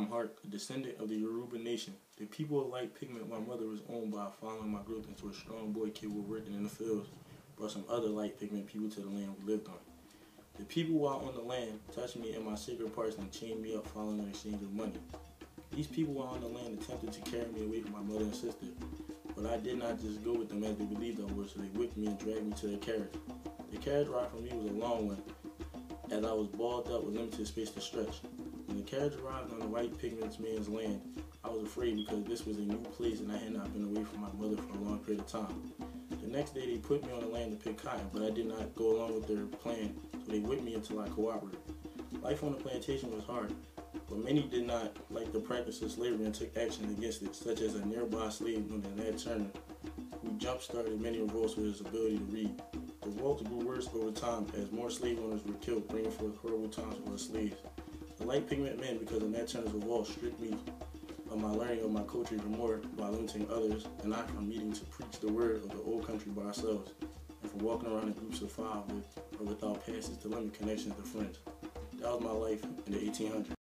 I'm Hart, a descendant of the Yoruba nation. The people of light pigment my mother was owned by following my growth into a strong boy capable of working in the fields, brought some other light pigment people to the land we lived on. The people while on the land touched me in my sacred parts and chained me up following an exchange of money. These people while on the land attempted to carry me away from my mother and sister, but I did not just go with them as they believed I would, so they whipped me and dragged me to their carriage. The carriage ride for me was a long one, as I was balled up with limited space to stretch. When the carriage arrived on the white pigment man's land, I was afraid because this was a new place and I had not been away from my mother for a long period of time. The next day they put me on the land to pick cotton, but I did not go along with their plan, so they whipped me until I cooperated. Life on the plantation was hard, but many did not like the practice of slavery and took action against it, such as a nearby slave named Ned Turner, who jump-started many revolts with his ability to read. The revolts grew worse over time as more slave owners were killed, bringing forth horrible times for the slaves. The light pigment men, because of Ned Turner's revolt, stripped me of my learning of my culture even more by limiting others, and I from meeting to preach the word of the old country by ourselves, and from walking around in groups of 5 with or without passes to limit connections to friends. That was my life in the 1800s.